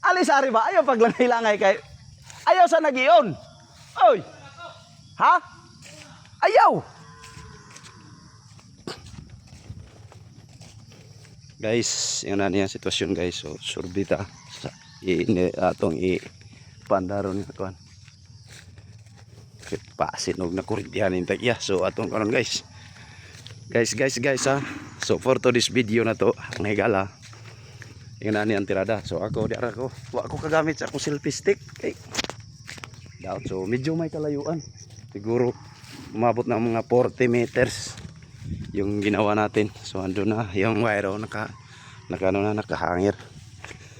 Alisari ba? Ayaw paglangay-langay kay... Ayaw sa nagiyon. Oy! Ha? Ayaw! Guys, yun na niya sitwasyon guys. So, surbita. Atong i-pandaron yung kuhan. Pasinog na kurintihan yung tagya. So, atong karon guys. Guys ha. So, for to this video na to, ang higala. Yung na niya ang tirada. So, ako, di ara ko. Ako kagamit sa akong selfie stick. Okay. Daot. So, medyo may kalayuan. Siguro, umabot na mga 40 meters yung ginawa natin. So, ando na yung wire nakahangir.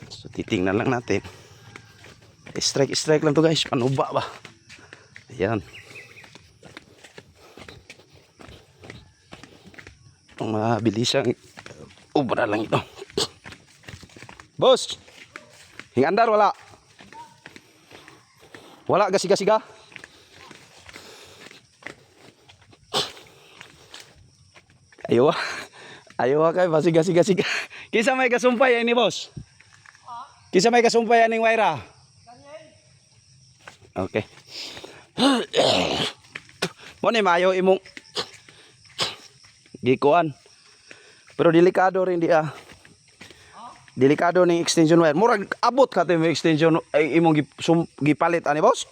So, titingnan lang natin. Strike lang to guys. Panuba ba? Ayan. Ang mabilisang ubra lang ito. Boss! Hingandar wala. Wala gasiga-siga. Ayaw kay basiga-siga-siga. Kisa may kasumpay ni boss? Kisa may kasumpay ning Waira? Okay. Mo ni mayo imong gikuan. Pero delikado rin di ah. Delikado ning extension wire. Murag abot ka yung extension ay imong gipalit ani boss?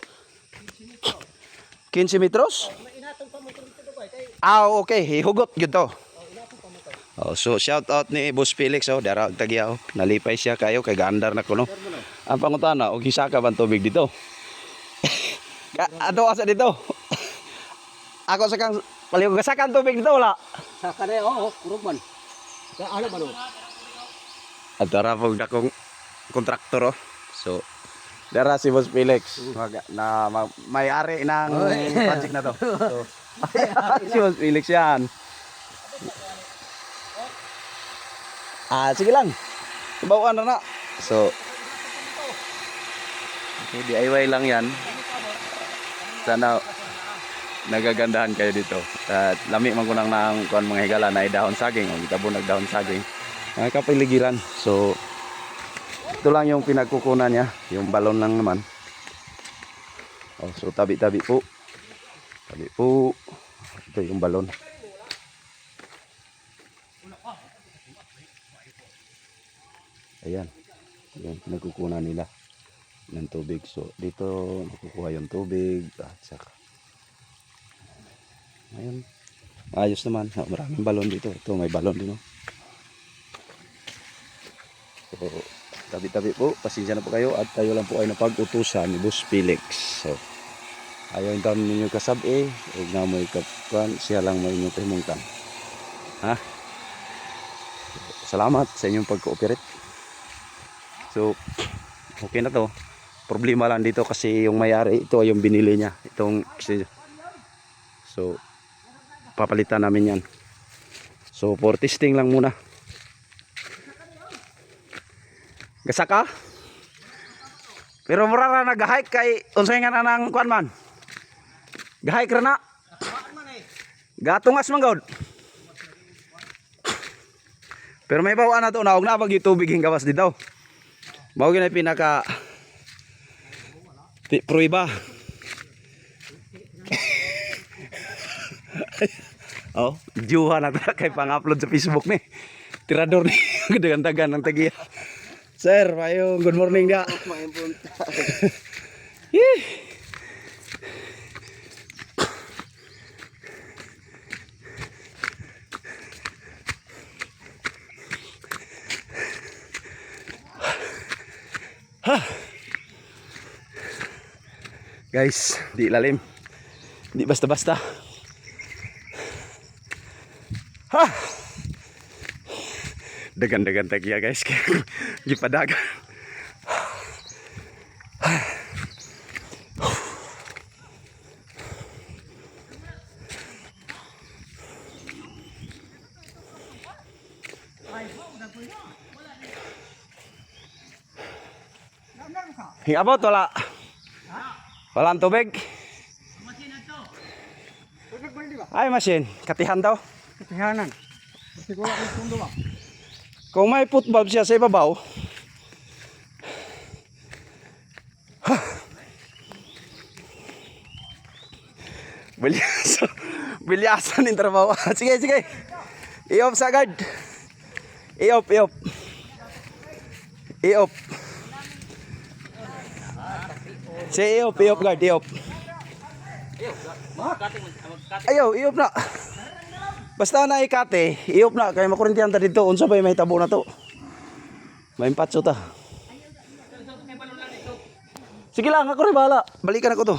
15 metros? Ah, okay. Hihugot gyud to. Oh, so shout out ni Boss Felix dara og tagya nalipay siya kayo kay gaandar na kuno. Ang pangutana og gisa ka ban tubig dito. Ato asa dito. Ako sa kang paliw gasakan tubig dito wala. Saka na kurog man. Ano ba no? At dara pog dakong kontraktor So dara si Boss Felix na may-ari ng project na to. So si Boss Felix yan. Sige lang. Ibawaan na. So, okay, DIY lang yan. Sana nagagandahan kayo dito. At lami man ko nang kuan mga higala na dahon saging. O, gitabo nagdahon saging. Mga kapiligiran. So, ito lang yung pinagkukunan niya. Yung balon lang naman. So, tabi-tabi po. Tabi po. Ito yung balon. Ayan, yung nagkukunan nila ng tubig. So, dito nakukuha yung tubig at saka ayun, ayos naman. Maraming balon dito. Ito, may balon din. So, tabi-tabi po. Pasensya na po kayo at tayo lang po ay napag-utusan ni Boss Felix. So, ayaw yung taon ninyo kasabi. Huwag na mo ikapan. Siya lang mo inyong pahimungtan. Ha? Salamat sa inyong pag-cooperate. So, okay na to. Problema lang dito kasi yung may-ari, ito yung binili niya. So, papalitan namin yan. So, for testing lang muna. Gasa ka? Pero mura na nag-hike kay unsay nga na ng kuan man. Gahike ra na. Gatungas man gud. Pero may bawaan na to na og nabag yung tubig hingawas dito. Mao gyud pinaka pruiba. Juha na ta kay pang-upload sa Facebook ni. Tirador ni dagan-dagan ng tagiya. Sir, ayo good morning dia. Guys, di lalim. Di basta-basta. Dagan-dagan tagya guys. Gipadagan. Hingabot wala. Walang tubig. Ay masin, katihan daw. Katihanan. Kasi wala kang sundo ba? Kung may football siya sa ibabaw, Bilyasan. Bilyasan yung trabaho. Sige, sige. I-off sa agad. I-off, i-off. I-off. Sige, i-off, i-off guard, i-off. Ayaw, i-off na. Basta na ikate, i-off na. Kaya makurintihan ta dito. Unsa ba yung may tabo na to? May impatso ta. Sige lang, ako rin bahala. Balikan ako to.